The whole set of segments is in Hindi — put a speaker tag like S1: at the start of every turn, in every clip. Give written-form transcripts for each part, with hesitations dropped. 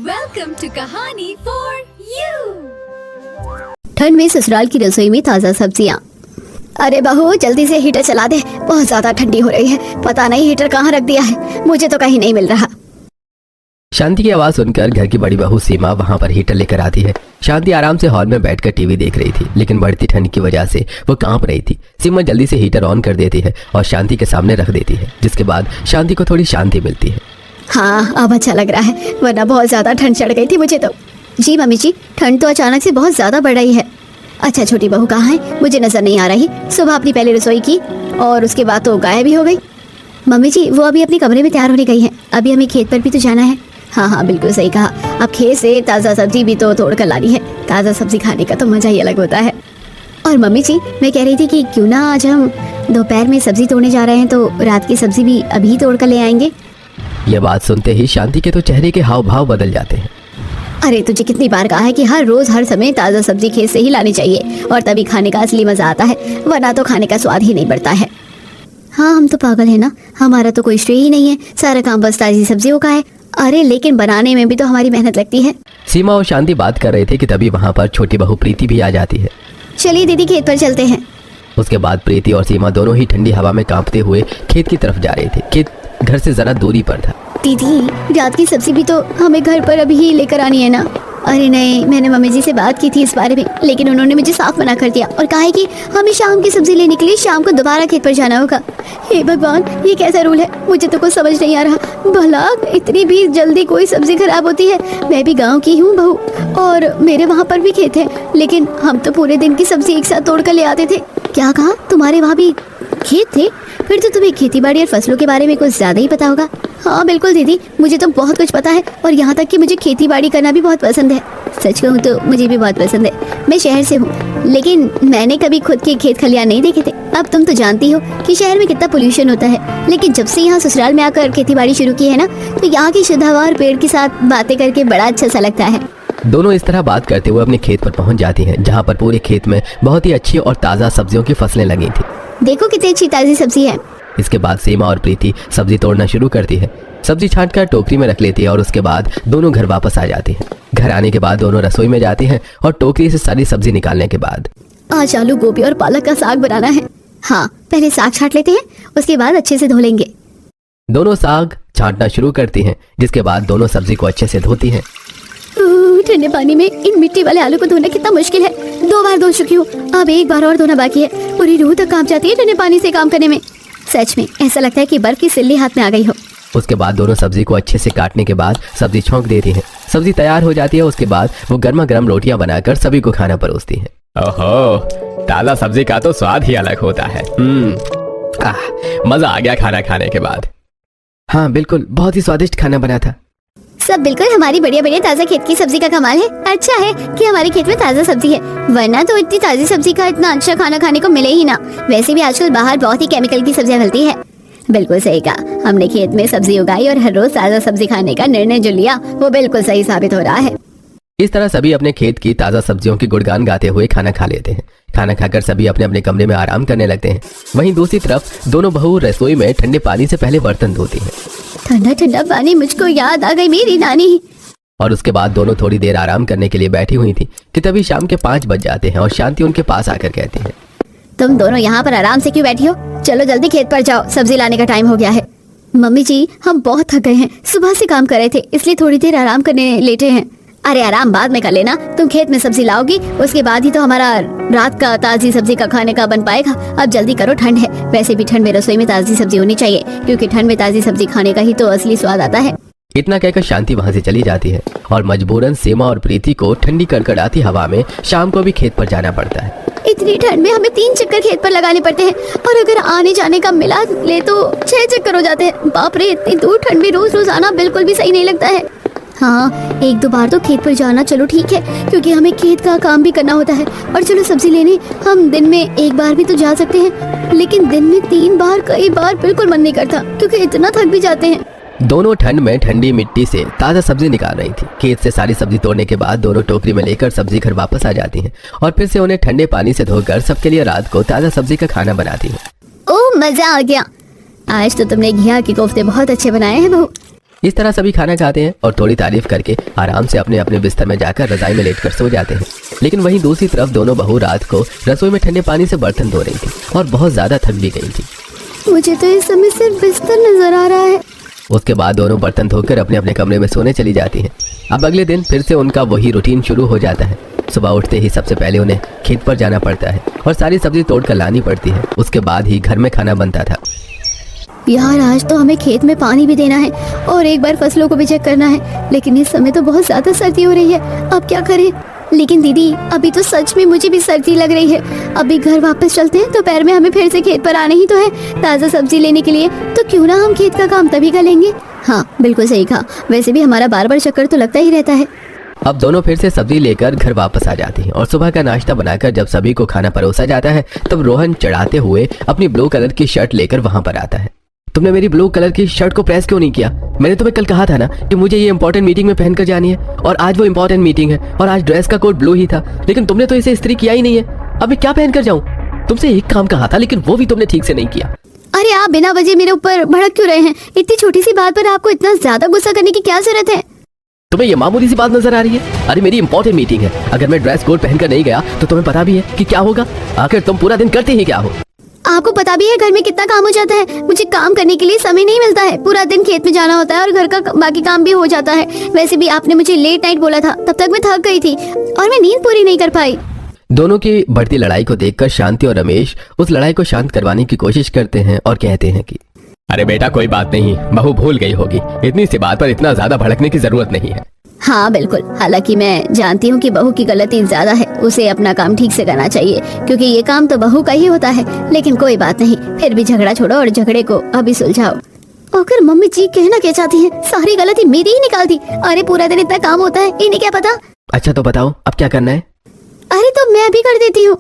S1: Welcome to कहानी for you।
S2: ठंड में ससुराल की रसोई में ताज़ा सब्जियां। अरे बहू जल्दी से हीटर चला दे, बहुत ज्यादा ठंडी हो रही है। पता नहीं हीटर कहाँ रख दिया है, मुझे तो कहीं नहीं मिल रहा।
S3: शांति की आवाज सुनकर घर की बड़ी बहू सीमा वहां पर हीटर लेकर आती है। शांति आराम से हॉल में बैठकर टीवी देख रही थी, लेकिन बढ़ती ठंड की वजह से वो कांप रही थी। सीमा जल्दी से हीटर ऑन कर देती है और शांति के सामने रख देती है, जिसके बाद शांति को थोड़ी शांति मिलती है।
S2: हाँ अब अच्छा लग रहा है, वरना बहुत ज्यादा ठंड चढ़ गई थी मुझे तो। जी मम्मी जी, ठंड तो अचानक से बहुत ज्यादा बढ़ रही है। अच्छा छोटी बहू कहाँ है, मुझे नजर नहीं आ रही। सुबह अपनी पहले रसोई की और उसके बाद तो गायब भी हो गई। मम्मी जी वो अभी अपने कमरे में तैयार होने गई है, अभी हमें खेत पर भी तो जाना है। हाँ हाँ बिल्कुल सही कहा, अब खेत से ताज़ा सब्जी भी तो तोड़ कर लानी है। ताज़ा सब्जी खाने का तो मज़ा ही अलग होता है। और मम्मी जी मैं कह रही थी कि क्यों ना आज हम दोपहर में सब्जी तोड़ने जा रहे हैं, तो रात की सब्जी भी अभी तोड़ कर ले आएंगे।
S3: यह बात सुनते ही शांति के तो चेहरे के हाव भाव बदल जाते हैं।
S2: अरे तुझे कितनी बार कहा है कि हर रोज हर समय ताज़ा सब्जी खेत से ही लानी चाहिए, और तभी खाने का असली मज़ा आता है, वरना तो खाने का स्वाद ही नहीं बढ़ता है। हाँ हम तो पागल है ना, हमारा तो कोई श्रेय ही नहीं है, सारा काम बस ताज़ी सब्जियों का है। अरे लेकिन बनाने में भी तो हमारी मेहनत लगती है।
S3: सीमा और शांति बात कर रहे थे कि तभी वहाँ पर छोटी बहू प्रीति भी आ जाती है।
S2: चलिए दीदी खेत पर चलते हैं।
S3: उसके बाद प्रीति और सीमा दोनों ही ठंडी हवा में कांपते हुए खेत की तरफ जा रहे थे। खेत घर से जरा दूरी पर था।
S2: दीदी रात की सब्जी भी तो हमें घर पर अभी ही लेकर आनी है ना। अरे नहीं, मैंने मम्मी जी से बात की थी इस बारे में, लेकिन उन्होंने मुझे साफ मना कर दिया और कहा है कि हमें शाम की सब्जी लेने के लिए शाम को दोबारा खेत पर जाना होगा। हे भगवान ये कैसा रूल है, मुझे तो कुछ समझ नहीं आ रहा। भला इतनी भी जल्दी कोई सब्जी खराब होती है? मैं भी गाँव की हूँ बहू, और मेरे वहाँ पर भी खेत है, लेकिन हम तो पूरे दिन की सब्जी एक साथ तोड़ कर ले आते थे। क्या कहा, तुम्हारे वहाँ भी खेत थे? फिर तो तुम्हें खेती बाड़ी और फसलों के बारे में कुछ ज्यादा ही पता होगा। हाँ बिल्कुल दीदी, मुझे तो बहुत कुछ पता है, और यहाँ तक कि मुझे खेती बाड़ी करना भी बहुत पसंद है। सच कहूँ तो मुझे भी बहुत पसंद है। मैं शहर से हूँ, लेकिन मैंने कभी खुद के खेत खलियान नहीं देखे थे। अब तुम तो जानती हो कि शहर में कितना पोल्यूशन होता है, लेकिन जब से यहाँ ससुराल में आकर खेती बाड़ी शुरू की है ना, तो यहाँ की शुद्ध हवा और पेड़ के साथ बातें करके बड़ा अच्छा सा लगता है।
S3: दोनों इस तरह बात करते हुए अपने खेत पर पहुंच जाती हैं, जहां पर पूरे खेत में बहुत ही अच्छी और ताज़ा सब्जियों की फसलें लगी थी।
S2: देखो कितनी अच्छी ताज़ी सब्जी है।
S3: इसके बाद सीमा और प्रीति सब्जी तोड़ना शुरू करती है। सब्जी छांटकर टोकरी में रख लेती है और उसके बाद दोनों घर वापस आ जाती हैं। घर आने के बाद दोनों रसोई में जाती हैं और टोकरी से सारी सब्जी निकालने के बाद
S2: आज आलू गोभी और पालक का साग बनाना है। हाँ पहले साग छांट लेते हैं, उसके बाद अच्छे से धो लेंगे।
S3: दोनों साग छांटना शुरू करती हैं, जिसके बाद दोनों सब्जी को अच्छे से धोती हैं।
S2: ठंडे पानी में इन मिट्टी वाले आलू को धोना कितना मुश्किल है। 2 बार धो चुकी हूँ, अब एक बार और धोना बाकी है। पूरी रूह तक कांप जाती है ठंडे पानी से काम करने में। सच में ऐसा लगता है कि बर्फ की सिल्ली हाथ में आ गई हो।
S3: उसके बाद दोनों सब्जी को अच्छे से काटने के बाद सब्जी छौंक देती हैं। सब्जी तैयार हो जाती है। उसके बाद वो गर्मा गर्म रोटियां बनाकर सभी को खाना परोसती हैं। ओहो, ताजा सब्जी का तो स्वाद ही अलग होता है। मजा आ गया खाना खाने के बाद। हाँ बिल्कुल, बहुत ही स्वादिष्ट खाना बना था।
S2: सब बिल्कुल हमारी बढ़िया बढ़िया ताज़ा खेत की सब्जी का कमाल है। अच्छा है कि हमारे खेत में ताज़ा सब्जी है, वरना तो इतनी ताज़ी सब्जी का इतना अच्छा खाना खाने को मिले ही ना। वैसे भी आजकल बाहर बहुत ही केमिकल की सब्जियां मिलती है। बिल्कुल सही कहा, हमने खेत में सब्जी उगाई और हर रोज ताज़ा सब्जी खाने का निर्णय जो लिया वो बिल्कुल सही साबित हो रहा है।
S3: इस तरह सभी अपने खेत की ताज़ा सब्जियों की गुणगान गाते हुए खाना खा लेते हैं। खाना खाकर सभी अपने अपने कमरे में आराम करने लगते हैं। वहीं दूसरी तरफ दोनों बहू रसोई में ठंडे पानी से पहले बर्तन धोती हैं।
S2: ठंडा ठंडा पानी, मुझको याद आ गई मेरी नानी।
S3: और उसके बाद दोनों थोड़ी देर आराम करने के लिए बैठी हुई थी कि तभी शाम के 5 बज जाते हैं और शांति उनके पास आकर कहती है,
S2: तुम दोनों यहाँ पर आराम से क्यों बैठी हो? चलो जल्दी खेत पर जाओ, सब्जी लाने का टाइम हो गया है। मम्मी जी हम बहुत थक गए हैं, सुबह से काम कर रहे थे, इसलिए थोड़ी देर आराम करने लेटे हैं। अरे आराम बाद में कर लेना, तुम खेत में सब्जी लाओगी, उसके बाद ही तो हमारा रात का ताज़ी सब्जी का खाने का बन पाएगा। अब जल्दी करो, ठंड है। वैसे भी ठंड में रसोई में ताज़ी सब्जी होनी चाहिए, क्योंकि ठंड में ताज़ी सब्जी खाने का ही तो असली स्वाद आता है।
S3: इतना कहकर शांति वहाँ से चली जाती है और मजबूरन सीमा और प्रीति को ठंडी कड़कड़ाती हवा में शाम को भी खेत पर जाना पड़ता है।
S2: इतनी ठंड में हमें 3 चक्कर खेत पर लगाने पड़ते हैं, और अगर आने जाने का मिला ले तो 6 चक्कर हो जाते हैं। बाप रे, इतनी दूर ठंड में रोज रोज आना बिल्कुल भी सही नहीं लगता है। हाँ 1-2 बार तो खेत पर जाना चलो ठीक है, क्योंकि हमें खेत का काम भी करना होता है। और चलो सब्जी लेने हम दिन में 1 बार भी तो जा सकते हैं, लेकिन दिन में 3 बार कई बार बिल्कुल मन नहीं करता, क्योंकि इतना थक भी जाते हैं।
S3: दोनों ठंड में ठंडी मिट्टी से ताज़ा सब्जी निकाल रही थी। खेत से सारी सब्जी तोड़ने के बाद दोनों टोकरी में लेकर सब्जी घर वापस आ जाती हैं और फिर से उन्हें ठंडे पानी से धोकर सबके लिए रात को ताज़ा सब्जी का खाना बनाती हैं।
S2: ओह मजा आ गया, आज तो तुमने घिया के कोफ्ते बहुत अच्छे बनाए हैं बहू।
S3: इस तरह सभी खाना खाते हैं और थोड़ी तारीफ करके आराम से अपने अपने बिस्तर में जाकर रजाई में लेटकर सो जाते हैं। लेकिन वहीं दूसरी तरफ दोनों बहू रात को रसोई में ठंडे पानी से बर्तन धो रही थी और बहुत ज्यादा थक भी गई थी।
S2: मुझे तो इस समय सिर्फ बिस्तर नजर आ रहा है।
S3: उसके बाद दोनों बर्तन धोकर अपने अपने कमरे में सोने चली जाती हैं। अब अगले दिन फिर से उनका वही रूटीन शुरू हो जाता है। सुबह उठते ही सबसे पहले उन्हें खेत पर जाना पड़ता है और सारी सब्जी तोड़कर लानी पड़ती है। उसके बाद ही घर में खाना बनता था।
S2: यार आज तो हमें खेत में पानी भी देना है और एक बार फसलों को भी चेक करना है, लेकिन इस समय तो बहुत ज्यादा सर्दी हो रही है। अब क्या करें? लेकिन दीदी अभी तो सच में मुझे भी सर्दी लग रही है। अभी घर वापस चलते हैं, दोपहर में हमें फिर से खेत पर आना ही तो है ताज़ा सब्जी लेने के लिए। तो क्यों ना हम खेत का काम तभी कर लेंगे। हाँ बिल्कुल सही कहा। वैसे भी हमारा बार बार चक्कर तो लगता ही रहता है।
S3: अब दोनों फिर से सब्जी लेकर घर वापस आ जाती हैं और सुबह का नाश्ता बनाकर जब सभी को खाना परोसा जाता है तब रोहन चढ़ाते हुए अपनी ब्लू कलर की शर्ट लेकर वहां पर आता है। तुमने मेरी ब्लू कलर की शर्ट को प्रेस क्यों नहीं किया? मैंने तुम्हें कल कहा था ना कि मुझे ये इंपॉर्टेंट मीटिंग में पहनकर जानी है, और आज वो इंपॉर्टेंट मीटिंग है और आज ड्रेस का कोड ब्लू ही था, लेकिन तुमने तो इसे इस्त्री किया ही नहीं है। अब मैं क्या पहनकर जाऊं? तुमसे एक काम कहा था लेकिन वो भी तुमने ठीक से नहीं किया।
S2: अरे आप बिना वजह मेरे ऊपर भड़क क्यों रहे हैं? इतनी छोटी सी बात पर आपको इतना ज्यादा गुस्सा करने की क्या जरूरत है?
S3: तुम्हें ये मामूली सी बात नजर आ रही है? अरे मेरी इंपॉर्टेंट मीटिंग है, अगर मैं ड्रेस कोड पहनकर नहीं गया तो तुम्हें पता भी है कि क्या होगा। आखिर तुम पूरा दिन करते ही क्या हो?
S2: आपको पता भी है घर में कितना काम हो जाता है। मुझे काम करने के लिए समय नहीं मिलता है। पूरा दिन खेत में जाना होता है और घर का बाकी काम भी हो जाता है। वैसे भी आपने मुझे लेट नाइट बोला था, तब तक मैं थक गई थी और मैं नींद पूरी नहीं कर पाई।
S3: दोनों की बढ़ती लड़ाई को देखकर शांति और रमेश उस लड़ाई को शांत करवाने की कोशिश करते हैं और कहते हैं कि अरे बेटा कोई बात नहीं, बहू भूल गई होगी, इतनी सी बात पर इतना ज्यादा भड़कने की जरूरत नहीं है।
S2: हाँ बिल्कुल, हालांकि मैं जानती हूँ कि बहू की गलती ज्यादा है, उसे अपना काम ठीक से करना चाहिए क्योंकि ये काम तो बहू का ही होता है। लेकिन कोई बात नहीं, फिर भी झगड़ा छोड़ो और झगड़े को अभी सुलझाओ। आखिर मम्मी जी कहना क्या चाहती हैं? सारी गलती मेरी ही निकाल दी। अरे पूरा दिन इतना काम होता है, इन्हें क्या पता।
S3: अच्छा तो बताओ अब क्या करना है?
S2: अरे तो मैं भी कर देती हूँ।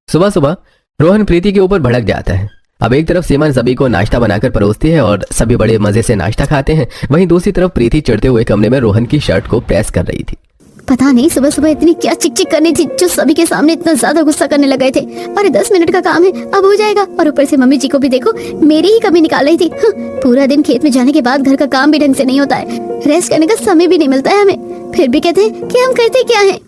S3: सुबह सुबह रोहन प्रीति के ऊपर भड़क जाता है। अब एक तरफ सीमा सभी को नाश्ता बनाकर परोसती है और सभी बड़े मजे से नाश्ता खाते हैं, वहीं दूसरी तरफ प्रीति चढ़ते हुए कमरे में रोहन की शर्ट को प्रेस कर रही थी।
S2: पता नहीं सुबह सुबह इतनी क्या चिक चिक करनी थी जो सभी के सामने इतना ज्यादा गुस्सा करने लग गए थे। अरे 10 मिनट का काम है, अब हो जाएगा। और ऊपर से मम्मी जी को भी देखो, मेरी ही कमी निकाल रही थी। पूरा दिन खेत में जाने के बाद घर का काम भी ढंग से नहीं होता है, रेस्ट करने का समय भी नहीं मिलता है हमें, फिर भी कहते हैं कि हम करते क्या है।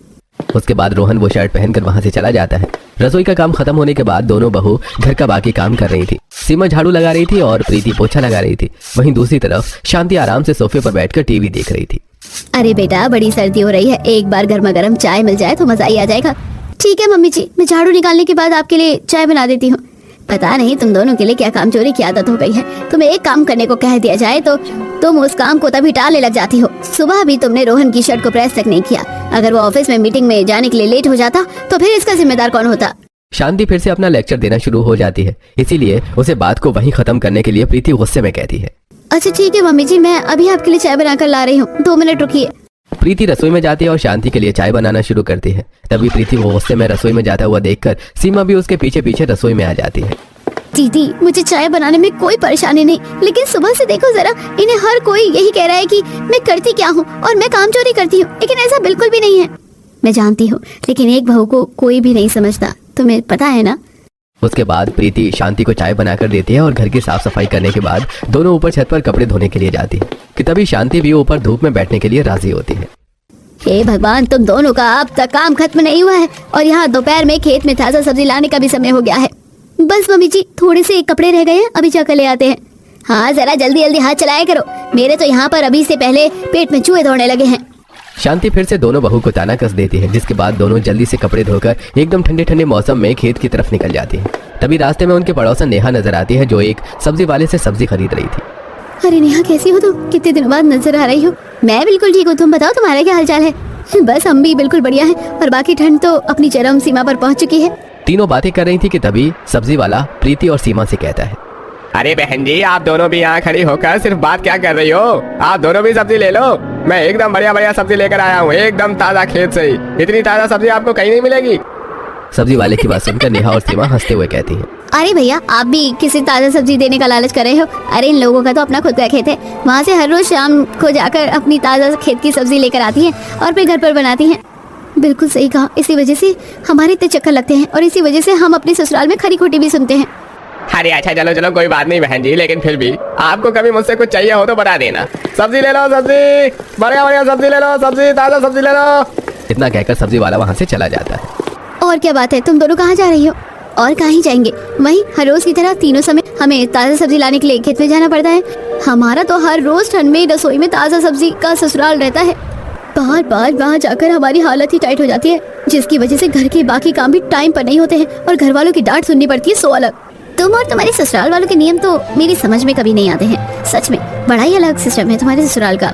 S3: उसके बाद रोहन वो शर्ट पहनकर वहाँ से चला जाता है। रसोई का काम खत्म होने के बाद दोनों बहू घर का बाकी काम कर रही थी। सीमा झाड़ू लगा रही थी और प्रीति पोछा लगा रही थी। वहीं दूसरी तरफ शांति आराम से सोफे पर बैठकर टीवी देख रही थी।
S2: अरे बेटा बड़ी सर्दी हो रही है, एक बार गर्मा गर्म चाय मिल जाए तो मजा ही आ जाएगा। ठीक है मम्मी जी, मैं झाड़ू निकालने के बाद आपके लिए चाय बना देती हूँ। पता नहीं तुम दोनों के लिए क्या कामचोरी की आदत हो गई है। तुम्हें एक काम करने को कह दिया जाए तो तुम उस काम को तभी टालने लग जाती हो। सुबह भी तुमने रोहन की शर्ट को प्रेस तक नहीं किया। अगर वो ऑफिस में मीटिंग में जाने के लिए लेट हो जाता तो फिर इसका जिम्मेदार कौन होता?
S3: शांति फिर से अपना लेक्चर देना शुरू हो जाती है, इसीलिए उसे बात को वहीं खत्म करने के लिए प्रीति गुस्से में कहती है,
S2: अच्छा ठीक है मम्मी जी, मैं अभी आपके लिए चाय बनाकर ला रही हूँ, 2 मिनट रुकिए।
S3: प्रीति रसोई में जाती है और शांति के लिए चाय बनाना शुरू करती है। तभी प्रीति को गुस्से में रसोई में जाता हुआ देखकर सीमा भी उसके पीछे पीछे रसोई में आ जाती है।
S2: दीदी मुझे चाय बनाने में कोई परेशानी नहीं, लेकिन सुबह से देखो जरा, इन्हें हर कोई यही कह रहा है कि मैं करती क्या हूँ और मैं काम चोरी करती हूँ, लेकिन ऐसा बिल्कुल भी नहीं है। मैं जानती हूँ, लेकिन एक बहू को कोई भी नहीं समझता, तुम्हें पता है ना।
S3: उसके बाद प्रीति शांति को चाय बनाकर देती है और घर की साफ सफाई करने के बाद दोनों ऊपर छत पर कपड़े धोने के लिए जाती है कि तभी शांति भी ऊपर धूप में बैठने के लिए राजी होती है।
S2: हे भगवान, तुम दोनों का अब तक काम खत्म नहीं हुआ है और यहाँ दोपहर में खेत में ताजा सब्जी लाने का भी समय हो गया है। बस मम्मी जी, थोड़े से कपड़े रह गए हैं, अभी जाकर ले आते हैं। हाँ जरा जल्दी जल्दी हाथ चलाया करो, मेरे तो यहाँ पर अभी से पहले पेट में चूहे दौड़ने लगे हैं।
S3: शांति फिर से दोनों बहू को ताना कस देती है, जिसके बाद दोनों जल्दी से कपड़े धोकर एकदम ठंडे ठंडे मौसम में खेत की तरफ निकल जाती है। तभी रास्ते में उनके पड़ोसन नेहा नजर आती है, जो एक सब्जी वाले से सब्जी खरीद रही थी।
S2: अरे नेहा कैसी हो तुम? कितने दिनों बाद नजर आ रही हो। मैं बिल्कुल ठीक हूँ, तुम बताओ तुम्हारा क्या हालचाल है? बस हम भी बिल्कुल बढ़िया हैं और बाकी ठंड तो अपनी चरम सीमा पर पहुँच चुकी है।
S3: तीनों बातें कर रही थी कि तभी सब्जी वाला प्रीति और सीमा से कहता है,
S4: अरे बहन जी, आप दोनों भी यहाँ खड़ी होकर सिर्फ बात क्या कर रही हो? आप दोनों भी सब्जी ले लो, मैं एकदम बढ़िया बढ़िया सब्जी लेकर आया हूँ, एकदम ताजा खेत से ही। इतनी ताजा सब्जी आपको कहीं नहीं मिलेगी।
S3: सब्जी वाले की बात सुनकर नेहा और सीमा हंसते हुए कहती हैं,
S2: अरे भैया, आप भी किसी ताजा सब्जी देने का लालच कर रहे हो? अरे इन लोगों का तो अपना खुद का खेत है, वहाँ से हर रोज शाम को जाकर अपनी ताजा खेत की सब्जी लेकर आती हैं और फिर घर पर बनाती हैं। बिल्कुल सही कहा, इसी वजह से हमारे इतने चक्कर लगते हैं और इसी वजह से हम अपने ससुराल में खरी खोटी भी सुनते हैं।
S4: अरे अच्छा चलो चलो कोई बात नहीं बहन जी, लेकिन फिर भी आपको कभी मुझसे कुछ चाहिए हो तो बता देना। सब्जी ले लो, सब्जी बढ़िया बढ़िया सब्जी ले लो, सब्जी ताजा सब्जी ले लो।
S3: इतना कहकर सब्जी वाला वहाँ से चला जाता है।
S2: और क्या बात है, तुम दोनों कहाँ जा रही हो? और कहाँ ही जाएंगे, वहीं हर रोज की तरह तीनों समय हमें ताज़ा सब्जी लाने के लिए खेत में जाना पड़ता है। हमारा तो हर रोज ठंड में रसोई में ताज़ा सब्जी का ससुराल रहता है। बार बार वहाँ जाकर हमारी हालत ही टाइट हो जाती है, जिसकी वजह से घर के बाकी काम भी टाइम पर नहीं होते हैं और घर वालों की डांट सुननी पड़ती है सो अलग। तुम और तुम्हारे ससुराल वालों के नियम तो मेरी समझ में कभी नहीं आते हैं। सच में बड़ा ही अलग सिस्टम है तुम्हारे ससुराल का।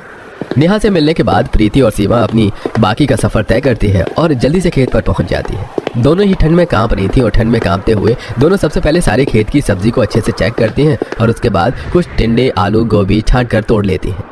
S3: नेहा से मिलने के बाद प्रीति और सीमा अपनी बाकी का सफर तय करती है और जल्दी से खेत पर पहुंच जाती है। दोनों ही ठंड में कांप रही थी और ठंड में कांपते हुए दोनों सबसे पहले सारे खेत की सब्जी को अच्छे से चेक करती हैं और उसके बाद कुछ टिंडे, आलू, गोभी छांट कर तोड़ लेती हैं।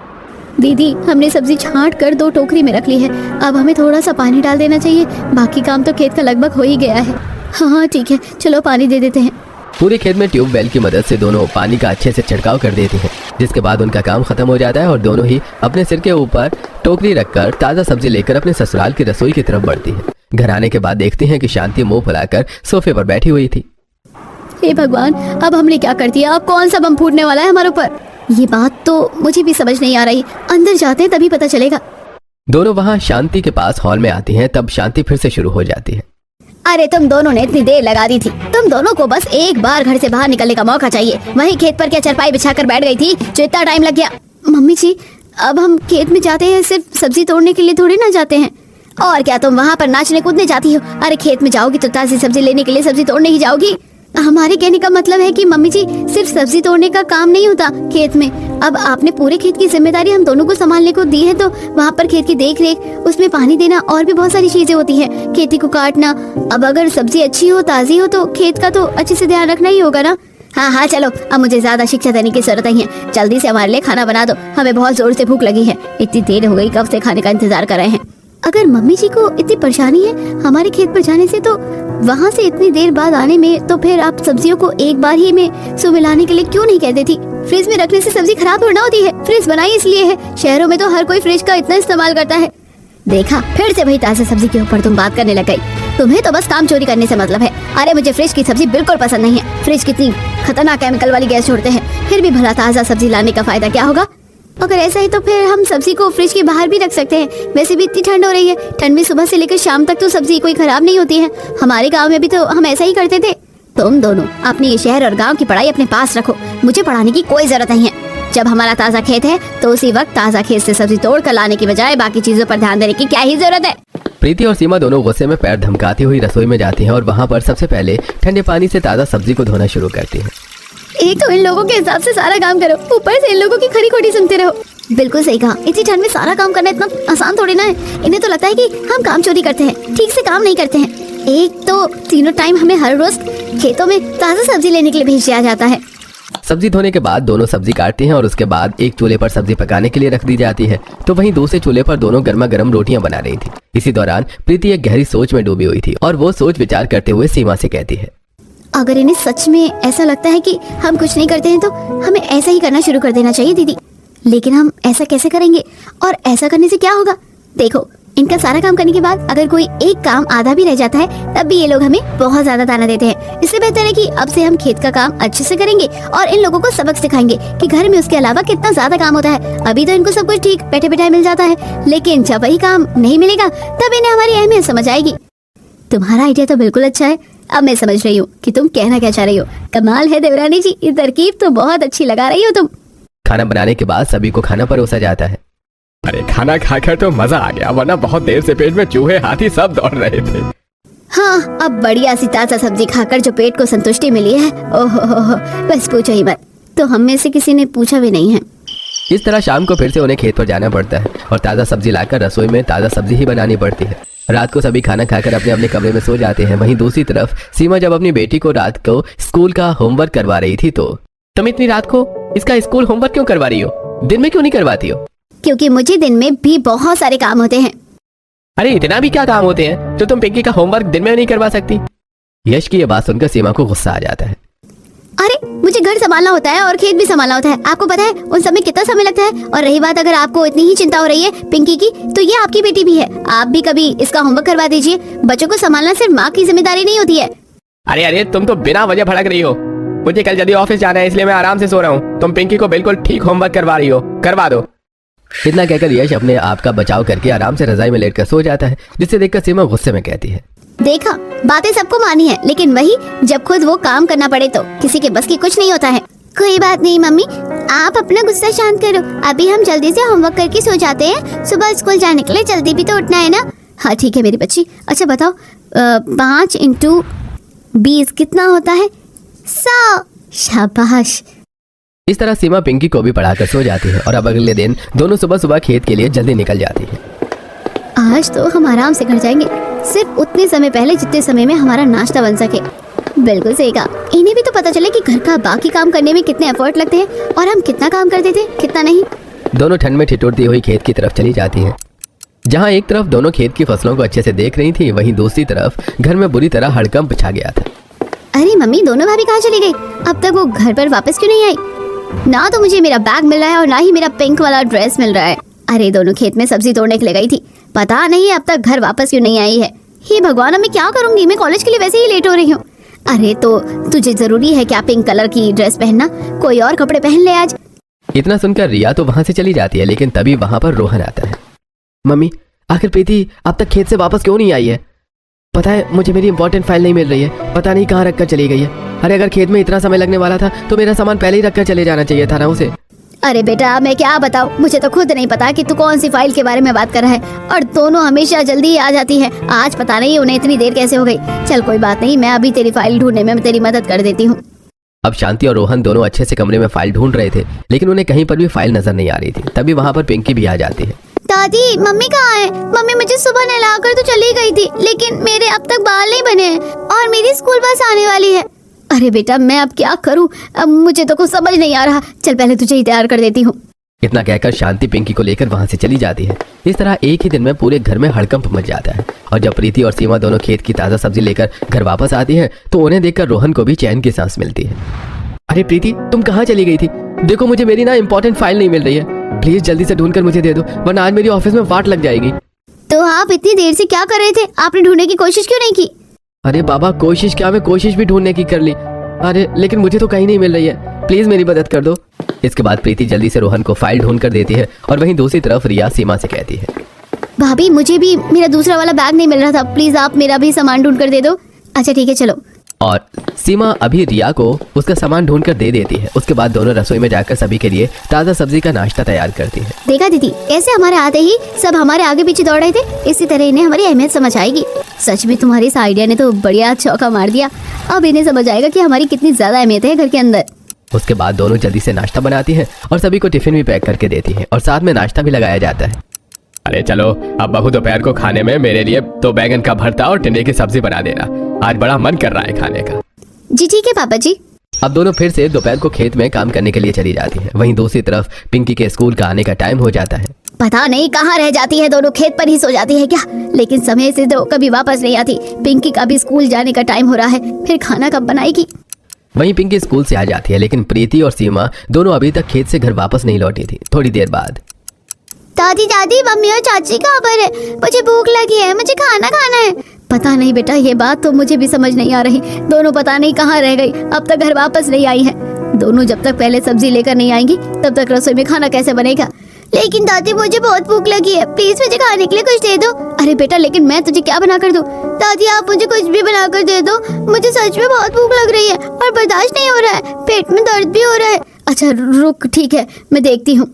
S2: दीदी, हमने सब्जी छांट कर 2 टोकरी में रख ली है। अब हमें थोड़ा सा पानी डाल देना चाहिए, बाकी काम तो खेत का लगभग हो ही गया है। हाँ ठीक है, चलो पानी दे देते हैं।
S3: पूरे खेत में ट्यूबवेल की मदद से दोनों पानी का अच्छे से छिड़काव कर देती हैं, जिसके बाद उनका काम खत्म हो जाता है और दोनों ही अपने सिर के ऊपर टोकरी रखकर ताज़ा सब्जी लेकर अपने ससुराल की रसोई की तरफ बढ़ती है। घर आने के बाद देखती हैं कि शांति मुंह फुलाकर सोफे पर बैठी हुई थी।
S2: हे भगवान, अब हमने क्या कर दिया? अब कौन सा बम फूटने वाला है हमारे ऊपर? ये बात तो मुझे भी समझ नहीं आ रही। अंदर जाते हैं तभी पता चलेगा।
S3: दोनों वहाँ शांति के पास हॉल में आती हैं, तब शांति फिर से शुरू हो जाती है।
S2: अरे तुम दोनों ने इतनी देर लगा दी थी। तुम दोनों को बस एक बार घर से बाहर निकलने का मौका चाहिए। वहीं खेत पर क्या चरपाई बिछाकर बैठ गई थी जो इतना टाइम लग गया? मम्मी जी, अब हम खेत में जाते हैं सिर्फ सब्जी तोड़ने के लिए थोड़ी ना जाते हैं। और क्या तुम वहाँ पर नाचने कूदने जाती हो? अरे खेत में जाओगी तो ताज़ी सब्जी लेने के लिए सब्जी तोड़ने ही जाओगी। हमारे कहने का मतलब है कि मम्मी जी, सिर्फ सब्जी तोड़ने का काम नहीं होता खेत में। अब आपने पूरे खेत की जिम्मेदारी हम दोनों को संभालने को दी है, तो वहाँ पर खेत की देख रेख, उसमें पानी देना और भी बहुत सारी चीजें होती हैं, खेती को काटना। अब अगर सब्जी अच्छी हो, ताज़ी हो, तो खेत का तो अच्छे से ध्यान रखना ही होगा ना। हाँ हाँ चलो, अब मुझे ज्यादा शिक्षा देने की जरूरत नहीं है। जल्दी से हमारे लिए खाना बना दो, हमें बहुत जोर से भूख लगी है। इतनी देर हो गई, कब से खाने का इंतजार कर रहे हैं। अगर मम्मी जी को इतनी परेशानी है हमारे खेत पर जाने से, तो वहाँ से इतनी देर बाद आने में, तो फिर आप सब्जियों को एक बार ही में सुबह लाने के लिए क्यों नहीं कह देती? फ्रिज में रखने से सब्जी खराब थोड़ा होती है। फ्रिज बनाई इसलिए है, शहरों में तो हर कोई फ्रिज का इतना इस्तेमाल करता है। देखा, फिर से वही ताज़ा सब्जी के ऊपर तुम बात करने लग गई। तुम्हें तो बस काम चोरी करने से मतलब है। अरे मुझे फ्रिज की सब्जी बिल्कुल पसंद नहीं है। फ्रिज कितनी खतरनाक केमिकल वाली गैस छोड़ते हैं। फिर भी भला ताज़ा सब्जी लाने का फायदा क्या होगा? अगर ऐसा है तो फिर हम सब्जी को फ्रिज के बाहर भी रख सकते हैं। वैसे भी इतनी ठंड हो रही है, ठंड में सुबह से लेकर शाम तक तो सब्जी कोई खराब नहीं होती है। हमारे गांव में भी तो हम ऐसा ही करते थे। तुम दोनों अपनी ये शहर और गांव की पढ़ाई अपने पास रखो, मुझे पढ़ाने की कोई जरूरत नहीं है। जब हमारा ताज़ा खेत है तो उसी वक्त ताज़ा खेत से सब्जी तोड़ कर लाने की बजाय बाकी चीजों पर ध्यान देने की क्या ही जरूरत है?
S3: प्रीति और सीमा दोनों गुस्से में पैर धमकाती हुई रसोई में जाती हैं और वहाँ पर सबसे पहले ठंडे पानी से ताज़ा सब्जी को धोना शुरू करती हैं।
S2: एक तो इन लोगों के हिसाब से सारा काम करो, ऊपर से इन लोगों की खरी खोटी सुनते रहो। बिल्कुल सही कहा, इतनी ठंड में सारा काम करना इतना आसान थोड़ी ना है। इन्हें तो लगता है कि हम काम चोरी करते हैं, ठीक से काम नहीं करते हैं। एक तो तीनों टाइम हमें हर रोज खेतों में ताज़ा सब्जी लेने के लिए भेज दिया जाता है।
S3: सब्जी धोने के बाद दोनों सब्जी काटती हैं और उसके बाद एक चूल्हे पर सब्जी पकाने के लिए रख दी जाती है, तो वहीं दूसरे चूल्हे पर दोनों गर्मा गर्म रोटियां बना रही थी। इसी दौरान प्रीति एक गहरी सोच में डूबी हुई थी और वो सोच विचार करते हुए सीमा से कहती है,
S2: अगर इन्हें सच में ऐसा लगता है कि हम कुछ नहीं करते हैं तो हमें ऐसा ही करना शुरू कर देना चाहिए दीदी। लेकिन हम ऐसा कैसे करेंगे और ऐसा करने से क्या होगा? देखो, इनका सारा काम करने के बाद अगर कोई एक काम आधा भी रह जाता है तब भी ये लोग हमें बहुत ज्यादा ताना देते हैं। इससे बेहतर है कि अब से हम खेत का काम अच्छे से करेंगे और इन लोगों को सबक सिखाएंगे कि घर में उसके अलावा कितना ज्यादा काम होता है। अभी तो इनको सब कुछ ठीक बैठे बैठाए मिल जाता है, लेकिन जब वही काम नहीं मिलेगा तब इन्हें हमारी अहमियत समझ आएगी। तुम्हारा आइडिया तो बिल्कुल अच्छा है, अब मैं समझ रही हूँ कि तुम कहना क्या चाह रही हो। कमाल है देवरानी जी, ये तरकीब तो बहुत अच्छी लगा रही हो तुम।
S3: खाना बनाने के बाद सभी को खाना परोसा जाता है।
S4: अरे खाना खाकर तो मजा आ गया, वरना बहुत देर से पेट में चूहे हाथी सब दौड़ रहे थे।
S2: हाँ, अब बढ़िया सी ताज़ा सब्जी खाकर जो पेट को संतुष्टि मिली है, ओहो, बस पूछो ही मत। तो हम में से किसी ने पूछा भी नहीं है।
S3: इस तरह शाम को फिर से उन्हें खेत पर जाना पड़ता है और ताज़ा सब्जी लाकर रसोई में ताज़ा सब्जी ही बनानी पड़ती है। रात को सभी खाना खाकर अपने अपने कमरे में सो जाते हैं। वहीं दूसरी तरफ सीमा जब अपनी बेटी को रात को स्कूल का होमवर्क करवा रही थी, तो तुम इतनी रात को इसका स्कूल होमवर्क क्यों करवा रही हो? दिन में क्यों नहीं करवाती हो?
S2: क्योंकि मुझे दिन में भी बहुत सारे काम होते हैं।
S3: अरे इतना भी क्या काम होते हैं जो तुम पिंकी का होमवर्क दिन में नहीं करवा सकती? यश की ये बात सुनकर सीमा को गुस्सा आ जाता है।
S2: अरे मुझे घर संभालना होता है और खेत भी संभालना होता है, आपको पता है उन सब में कितना समय लगता है। और रही बात अगर आपको इतनी ही चिंता हो रही है पिंकी की, तो ये आपकी बेटी भी है, आप भी कभी इसका होमवर्क करवा दीजिए। बच्चों को संभालना सिर्फ माँ की जिम्मेदारी नहीं होती है।
S4: अरे तुम तो बिना वजह भड़क रही हो। मुझे कल जल्दी ऑफिस जाना है, इसलिए मैं आराम से सो रहा हूँ। तुम पिंकी को बिल्कुल ठीक होमवर्क करवा रही हो, करवा दो।
S3: इतना कहकर यश अपने आप का बचाव करके आराम से रजाई में लेटकर सो जाता है, जिसे देखकर सीमा गुस्से में कहती है,
S2: देखा, बातें सबको मानी है, लेकिन वही जब खुद वो काम करना पड़े तो किसी के बस की कुछ नहीं होता है। कोई बात नहीं मम्मी, आप अपना गुस्सा शांत करो। अभी हम जल्दी से होमवर्क करके सो जाते हैं, सुबह स्कूल जाने के लिए जल्दी भी तो उठना है ना। हाँ ठीक है मेरी बच्ची। अच्छा बताओ, 5 × 20 कितना होता है? 100। शाबाश।
S3: इस तरह सीमा पिंकी को भी पढ़ाकर सो जाती है और अब अगले दिन दोनों सुबह सुबह खेत के लिए जल्दी निकल जाती है।
S2: आज तो हम आराम से घर जाएंगे, सिर्फ उतने समय पहले जितने समय में हमारा नाश्ता बन सके। बिल्कुल सही कहा। इन्हें भी तो पता चले कि घर का बाकी काम करने में कितने एफर्ट लगते हैं और हम कितना काम करते थे, कितना नहीं।
S3: दोनों ठंड में ठिठुरती हुई खेत की तरफ चली जाती हैं। जहाँ एक तरफ दोनों खेत की फसलों को अच्छे से देख रही थी, वहीं दूसरी तरफ घर में बुरी तरह हड़कंप छा गया था।
S2: अरे मम्मी, दोनों भाभी कहाँ चली गई? अब तक वो घर पर वापस क्यों नहीं आई? ना तो मुझे मेरा बैग मिल रहा है और ना ही मेरा पिंक वाला ड्रेस मिल रहा है। अरे दोनों खेत में सब्जी तोड़ने के लिए गई थी, पता नहीं अब तक घर वापस क्यों नहीं आई है। हे भगवान, अब मैं क्या करूंगी? मैं कॉलेज के लिए वैसे ही लेट हो रही हूँ। अरे तो तुझे जरूरी है क्या पिंक कलर की ड्रेस पहनना? कोई और कपड़े पहन ले आज।
S3: इतना सुनकर रिया तो वहां से चली जाती है, लेकिन तभी वहां पर रोहन आता है। मम्मी, आखिर प्रीति अब तक खेत से वापस क्यों नहीं आई है? पता है, मुझे मेरी इंपॉर्टेंट फाइल नहीं मिल रही है, पता नहीं कहाँ रखकर चली गई है। अरे अगर खेत में इतना समय लगने वाला था तो मेरा सामान पहले ही रखकर चले जाना चाहिए था ना उसे।
S2: अरे बेटा, मैं क्या बताऊं, मुझे तो खुद नहीं पता कि तू कौन सी फाइल के बारे में बात कर रहा है। और दोनों हमेशा जल्दी ही आ जाती है, आज पता नहीं उन्हें इतनी देर कैसे हो गई। चल कोई बात नहीं, मैं अभी तेरी फाइल ढूंढने में तेरी मदद कर देती हूँ।
S3: अब शांति और रोहन दोनों अच्छे से कमरे में फाइल ढूंढ रहे थे, लेकिन उन्हें कहीं पर भी फाइल नजर नहीं आ रही थी। तभी वहां पर पिंकी भी आ जाती है।
S2: दादी, मम्मी कहाँ है? मम्मी मुझे सुबह नहलाकर तो चली गई थी, लेकिन मेरे अब तक बाल नहीं बने हैं और मेरी स्कूल बस आने वाली है। अरे बेटा, मैं अब क्या करूं? अब मुझे तो कुछ समझ नहीं आ रहा। चल पहले तुझे ही तैयार कर देती हूँ।
S3: इतना कहकर शांति पिंकी को लेकर वहां से चली जाती है। इस तरह एक ही दिन में पूरे घर में हड़कंप मच जाता है। और जब प्रीति और सीमा दोनों खेत की ताजा सब्जी लेकर घर वापस आती है तो उन्हें देखकर रोहन को भी चैन की सांस मिलती है। अरे प्रीति, तुम कहाँ चली गई थी? देखो, मुझे मेरी ना इंपॉर्टेंट फाइल नहीं मिल रही है, प्लीज जल्दी से ढूंढ कर मुझे दे दो, वरना आज मेरी ऑफिस में वाट लग जाएगी।
S2: तो आप इतनी देर से क्या कर रहे थे? आपने ढूंढने की कोशिश क्यों नहीं की?
S3: अरे बाबा, कोशिश क्या, मैं कोशिश भी ढूंढने की कर ली, अरे लेकिन मुझे तो कहीं नहीं मिल रही है, प्लीज मेरी मदद कर दो। इसके बाद प्रीति जल्दी से रोहन को फाइल ढूंढ कर देती है और वहीं दूसरी तरफ रिया सीमा से कहती है,
S2: भाभी मुझे भी मेरा दूसरा वाला बैग नहीं मिल रहा था, प्लीज आप मेरा भी सामान ढूंढ कर दे दो। अच्छा ठीक है, चलो।
S3: और सीमा अभी रिया को उसका सामान ढूंढ कर दे देती है। उसके बाद दोनों रसोई में जाकर सभी के लिए ताज़ा सब्जी का नाश्ता तैयार करती है।
S2: देखा दीदी, कैसे हमारे आते ही सब हमारे आगे पीछे दौड़ रहे थे। इसी तरह इन्हें हमारी अहमियत समझ आएगी। सच में तुम्हारी इस आइडिया ने तो बढ़िया चौका मार दिया। अब इन्हें समझ आएगा कि हमारी कितनी ज्यादा अहमियत है घर के अंदर।
S3: उसके बाद दोनों जल्दी से नाश्ता बनाती है और सभी को टिफिन भी पैक करके देती है और साथ में नाश्ता भी लगाया जाता है।
S4: अरे चलो, अब बहू दोपहर को खाने में मेरे लिए तो बैगन का भरता और टिंडे की सब्जी बना देना, आज बड़ा मन कर रहा है खाने का।
S2: जी ठीक है पापा जी।
S3: अब दोनों फिर से दोपहर को खेत में काम करने के लिए चली जाती हैं। वहीं दूसरी तरफ पिंकी के स्कूल का आने का टाइम हो जाता है।
S2: पता नहीं कहाँ रह जाती है, दोनों खेत पर ही सो जाती है क्या? लेकिन समय से तो कभी वापस नहीं आती। पिंकी का भी स्कूल जाने का टाइम हो रहा है, फिर खाना कब बनाएगी?
S3: वहीं पिंकी स्कूल से आ जाती है, लेकिन प्रीति और सीमा दोनों अभी तक खेत से घर वापस नहीं लौटी थी। थोड़ी देर बाद,
S2: दादी दादी, मम्मी और चाची कहाँ पर है? मुझे भूख लगी है, मुझे खाना खाना है। पता नहीं बेटा, ये बात तो मुझे भी समझ नहीं आ रही। दोनों पता नहीं कहाँ रह गई, अब तक घर वापस नहीं आई है। दोनों जब तक पहले सब्जी लेकर नहीं आएंगी तब तक रसोई में खाना कैसे बनेगा? लेकिन दादी मुझे बहुत भूख लगी है, प्लीज मुझे खाने के लिए कुछ दे दो। अरे बेटा, लेकिन मैं तुझे क्या बना कर दूं? दादी आप मुझे कुछ भी बना कर दे दो, मुझे सच में बहुत भूख लग रही है और बर्दाश्त नहीं हो रहा है, पेट में दर्द भी हो रहा है। अच्छा रुक, ठीक है, मैं देखती हूँ।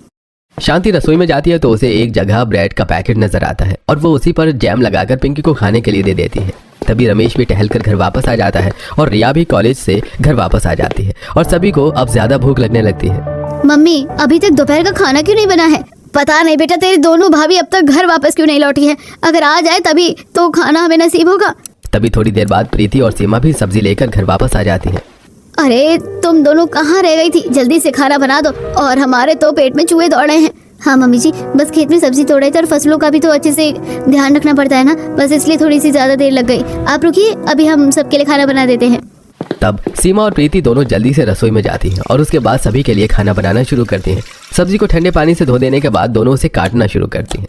S3: शांति रसोई में जाती है तो उसे एक जगह ब्रेड का पैकेट नजर आता है और वो उसी पर जैम लगाकर पिंकी को खाने के लिए दे देती है। तभी रमेश भी टहलकर घर वापस आ जाता है और रिया भी कॉलेज से घर वापस आ जाती है और सभी को अब ज्यादा भूख लगने लगती है।
S2: मम्मी, अभी तक दोपहर का खाना क्यों नहीं बना है? पता नहीं बेटा, तेरी दोनों भाभी अब तक घर वापस क्यों नहीं लौटी है? अगर आ जाए तभी तो खाना हमें नसीब होगा।
S3: तभी थोड़ी देर बाद प्रीति और सीमा भी सब्जी लेकर घर वापस आ जाती है।
S2: अरे तुम दोनों कहाँ रह गई थी? जल्दी से खाना बना दो, और हमारे तो पेट में चूहे दौड़ रहे हैं। हाँ मम्मी जी, बस खेत में सब्जी तोड़ रहे थे और फसलों का भी तो अच्छे से ध्यान रखना पड़ता है ना, बस इसलिए थोड़ी सी ज्यादा देर लग गई। आप रुकिए, अभी हम सबके लिए खाना बना देते हैं।
S3: तब सीमा और प्रीति दोनों जल्दी से रसोई में जाती हैं और उसके बाद सभी के लिए खाना बनाना शुरू करती हैं। सब्जी को ठंडे पानी से धो देने के बाद दोनों उसे काटना शुरू करती हैं।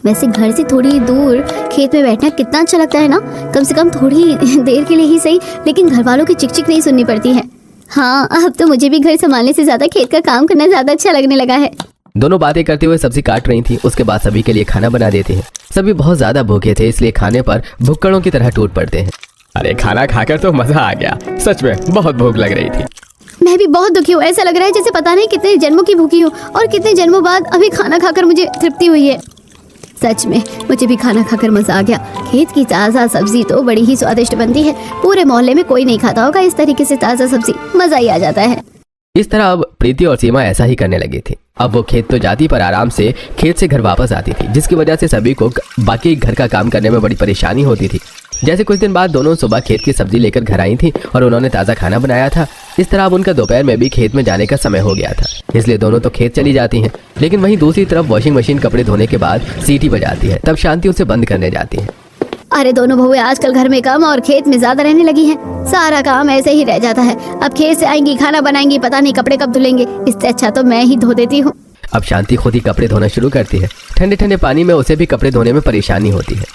S2: वैसे घर से थोड़ी दूर खेत में बैठना कितना अच्छा लगता है ना, कम से कम थोड़ी देर के लिए ही सही, लेकिन घर वालों की चिकचिक नहीं सुननी पड़ती है। हाँ, अब तो मुझे भी घर संभालने से ज्यादा खेत का काम करना ज्यादा अच्छा लगने लगा है।
S3: दोनों बातें करते हुए सब्जी काट रही थी। उसके बाद सभी के लिए खाना बना देते हैं। सभी बहुत ज्यादा भूखे थे, इसलिए खाने पर भुक्कड़ों की तरह टूट पड़ते हैं।
S4: अरे खाना खाकर तो मजा आ गया, सच में बहुत भूख लग रही थी।
S2: मैं भी बहुत दुखी हूँ। ऐसा लग रहा है जैसे पता नहीं कितने जन्मों की भूखी हूँ और कितने जन्मों बाद अभी खाना खाकर मुझे तृप्ति हुई है। सच में मुझे भी खाना खाकर मजा आ गया। खेत की ताज़ा सब्जी तो बड़ी ही स्वादिष्ट बनती है। पूरे मोहल्ले में कोई नहीं खाता होगा इस तरीके से ताज़ा सब्जी, मजा ही आ जाता है।
S3: इस तरह अब प्रीति और सीमा ऐसा ही करने लगी थी। अब वो खेत तो जाती पर आराम से खेत से घर वापस आती थी, जिसकी वजह से सभी को बाकी घर का काम करने में बड़ी परेशानी होती थी। जैसे कुछ दिन बाद दोनों सुबह खेत की सब्जी लेकर घर आई थी और उन्होंने ताज़ा खाना बनाया था। इस तरह अब उनका दोपहर में भी खेत में जाने का समय हो गया था, इसलिए दोनों तो खेत चली जाती हैं। लेकिन वहीं दूसरी तरफ वॉशिंग मशीन कपड़े धोने के बाद सीटी बजाती है, तब शांति उसे बंद करने जाती है।
S2: अरे दोनों बहुएं आजकल घर में कम और खेत में ज्यादा रहने लगी हैं। सारा काम ऐसे ही रह जाता है। अब खेत से आएंगी, खाना बनाएंगी, पता नहीं कपड़े कब धुलेंगे। इससे अच्छा तो मैं ही धो देती हूँ।
S3: अब शांति खुद ही कपड़े धोना शुरू करती है। ठंडे ठंडे पानी में उसे भी कपड़े धोने में परेशानी होती है।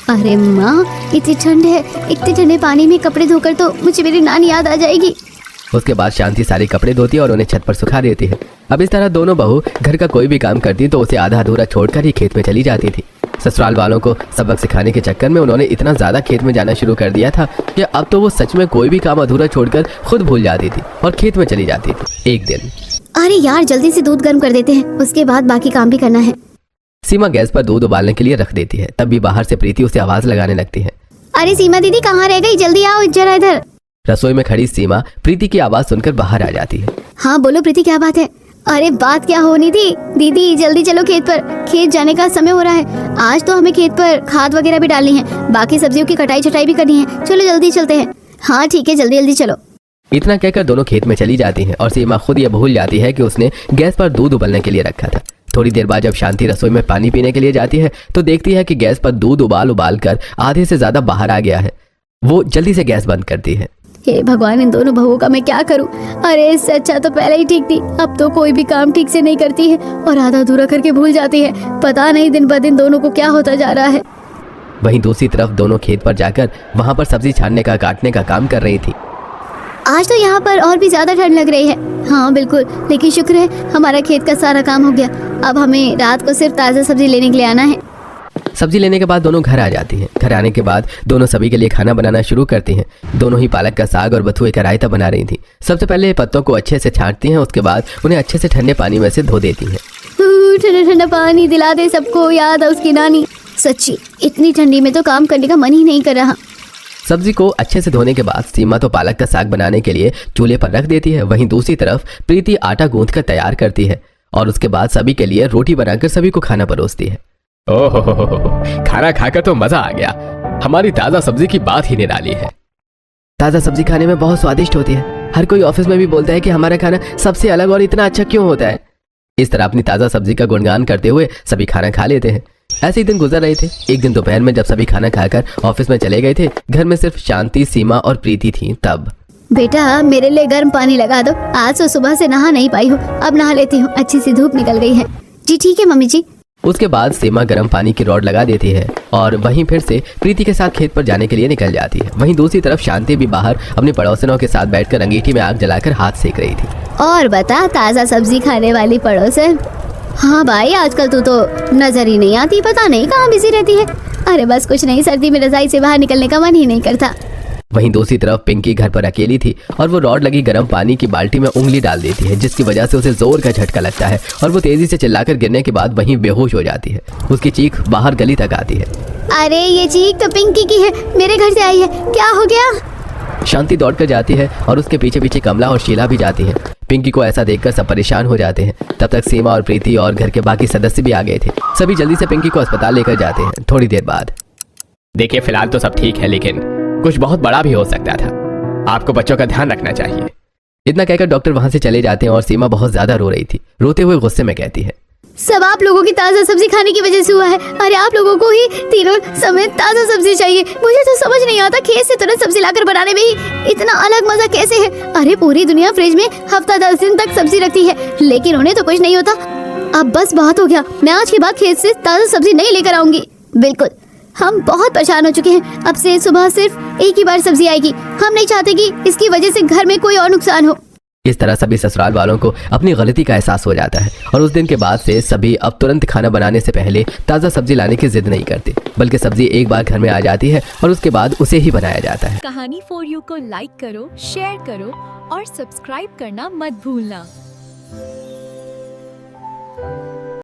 S2: अरे माँ, इतनी ठंड है, इतने ठंडे पानी में कपड़े धोकर तो मुझे मेरी नानी याद आ जाएगी।
S3: उसके बाद शांति सारे कपड़े धोती है और उन्हें छत पर सुखा देती है। अब इस तरह दोनों बहू घर का कोई भी काम करती तो उसे आधा अधूरा छोड़कर ही खेत में चली जाती थी। ससुराल वालों को सबक सिखाने के चक्कर में उन्होंने इतना ज्यादा खेत में जाना शुरू कर दिया था कि अब तो वो सच में कोई भी काम अधूरा छोड़कर खुद भूल जाती थी और खेत में चली जाती थी। एक दिन,
S2: अरे यार, जल्दी से दूध गर्म कर देते हैं, उसके बाद बाकी काम भी करना है।
S3: सीमा गैस पर दूध उबालने के लिए रख देती है। तब भी बाहर से प्रीति उसे आवाज लगाने लगती है।
S2: अरे सीमा दीदी, कहाँ रह गई? जल्दी आओ जरा इधर।
S3: रसोई में खड़ी सीमा प्रीति की आवाज सुनकर बाहर आ जाती है।
S2: हाँ बोलो प्रीति, क्या बात है? अरे बात क्या होनी थी दीदी, जल्दी चलो खेत पर, खेत जाने का समय हो रहा है। आज तो हमें खेत पर खाद वगैरह भी डालनी है, बाकी सब्जियों की कटाई छटाई भी करनी है। चलो जल्दी चलते हैं। हाँ ठीक है, जल्दी जल्दी चलो।
S3: इतना कहकर दोनों खेत में चली जाती हैं और सीमा खुद ये भूल जाती है कि उसने गैस पर दूध उबलने के लिए रखा था। थोड़ी देर बाद जब शांति रसोई में पानी पीने के लिए जाती है तो देखती है कि गैस पर दूध उबाल कर आधे से ज्यादा बाहर आ गया है। वो जल्दी से गैस बंद करती है।
S2: हे भगवान, इन दोनों बहुओं का मैं क्या करूं? अरे इससे अच्छा तो पहले ही ठीक थी। अब तो कोई भी काम ठीक से नहीं करती है और आधा अधूरा करके भूल जाती है। पता नहीं दिन ब दिन दोनों को क्या होता जा रहा है।
S3: वहीं दूसरी तरफ दोनों खेत पर जाकर वहां पर सब्जी छानने का काटने का काम कर रही थी।
S2: आज तो यहाँ पर और भी ज्यादा ठंड लग रही है। हाँ बिल्कुल, लेकिन शुक्र है हमारा खेत का सारा काम हो गया। अब हमें रात को सिर्फ ताज़ा सब्जी लेने के लिए आना है।
S3: सब्जी लेने के बाद दोनों घर आ जाती हैं। घर आने के बाद दोनों सभी के लिए खाना बनाना शुरू करती हैं। दोनों ही पालक का साग और बथुए का रायता बना रही थी। सबसे पहले पत्तों को अच्छे से छांटती हैं, उसके बाद उन्हें अच्छे से ठंडे पानी में से धो देती हैं।
S2: ठंडा ठंडा पानी दिला दे सबको, याद है उसकी नानी। सच्ची इतनी ठंडी में तो काम करने का मन ही नहीं कर रहा।
S3: सब्जी को अच्छे से धोने के बाद सीमा तो पालक का साग बनाने के लिए चूल्हे पर रख देती है। वहीं दूसरी तरफ प्रीति आटा गूंथ कर तैयार करती है और उसके बाद सभी के लिए रोटी बनाकर सभी को खाना परोसती है।
S4: ओहो, खाना खाकर तो मजा आ गया। हमारी ताजा सब्जी की बात ही निराली है।
S3: ताज़ा सब्जी खाने में बहुत स्वादिष्ट होती है। हर कोई ऑफिस में भी बोलता है कि हमारा खाना सबसे अलग और इतना अच्छा क्यों होता है। इस तरह अपनी ताज़ा सब्जी का गुणगान करते हुए सभी खाना खा लेते हैं। ऐसे ही दिन गुजर रहे थे। एक दिन दोपहर में जब सभी खाना खाकर ऑफिस में चले गए थे, घर में सिर्फ शांति, सीमा और प्रीति थी। तब,
S2: बेटा मेरे लिए गर्म पानी लगा दो, आज तो सुबह से नहा नहीं पाई हूँ, अब नहा लेती हूँ, अच्छी सी धूप निकल गई है। जी ठीक है मम्मी जी।
S3: उसके बाद सीमा गर्म पानी की रॉड लगा देती है और वहीं फिर से प्रीति के साथ खेत पर जाने के लिए निकल जाती है। वहीं दूसरी तरफ शांति भी बाहर अपने पड़ोसिनों के साथ बैठकर अंगीठी में आग जलाकर हाथ सेक रही थी।
S2: और बता, ताज़ा सब्जी खाने वाली पड़ोसन? हाँ भाई, आजकल तू तो नजर ही नहीं आती, पता नहीं कहाँ बिजी रहती है। अरे बस कुछ नहीं, सर्दी में रजाई से बाहर निकलने का मन ही नहीं करता।
S3: वहीं दूसरी तरफ पिंकी घर पर अकेली थी और वो रॉड लगी गर्म पानी की बाल्टी में उंगली डाल देती है, जिसकी वजह से उसे जोर का झटका लगता है और वो तेजी से चिल्लाकर गिरने के बाद वहीं बेहोश हो जाती है। उसकी चीख बाहर गली तक आती है।
S2: अरे ये चीख तो पिंकी की है, मेरे घर से आई है, क्या हो गया?
S3: शांति दौड़कर जाती है और उसके पीछे पीछे कमला और शीला भी जाती हैं। पिंकी को ऐसा देखकर सब परेशान हो जाते हैं। तब तक सीमा और प्रीति और घर के बाकी सदस्य भी आ गए थे। सभी जल्दी से पिंकी को अस्पताल लेकर जाते हैं। थोड़ी देर बाद,
S4: देखिए फिलहाल तो सब ठीक है, लेकिन कुछ बहुत बड़ा भी हो सकता था। आपको बच्चों का ध्यान रखना चाहिए।
S3: इतना कहकर डॉक्टर वहां से चले जाते हैं और सीमा बहुत ज्यादा रो रही थी। रोते हुए गुस्से में कहती है,
S2: सब आप लोगों की ताज़ा सब्जी खाने की वजह से हुआ है। अरे आप लोगों को ही तीनों समय ताज़ा सब्जी चाहिए। मुझे तो समझ नहीं आता, खेत से तुरंत सब्जी लाकर बनाने में ही इतना अलग मजा कैसे है। अरे पूरी दुनिया फ्रिज में हफ्ता 10 दिन तक सब्जी रखती है, लेकिन उन्हें तो कुछ नहीं होता। अब बस बहुत हो गया, मैं आज के बाद खेत से ताज़ा सब्जी नहीं लेकर आऊंगी। बिल्कुल, हम बहुत परेशान हो चुके हैं। अब से सुबह सिर्फ एक ही बार सब्जी आएगी। हम नहीं चाहते कि इसकी वजह से घर में कोई और नुकसान हो।
S3: इस तरह सभी ससुराल वालों को अपनी गलती का एहसास हो जाता है और उस दिन के बाद से सभी अब तुरंत खाना बनाने से पहले ताज़ा सब्जी लाने की जिद नहीं करते, बल्कि सब्जी एक बार घर में आ जाती है और उसके बाद उसे ही बनाया जाता है।
S1: कहानी फॉर यू को लाइक करो, शेयर करो और सब्सक्राइब करना मत भूलना।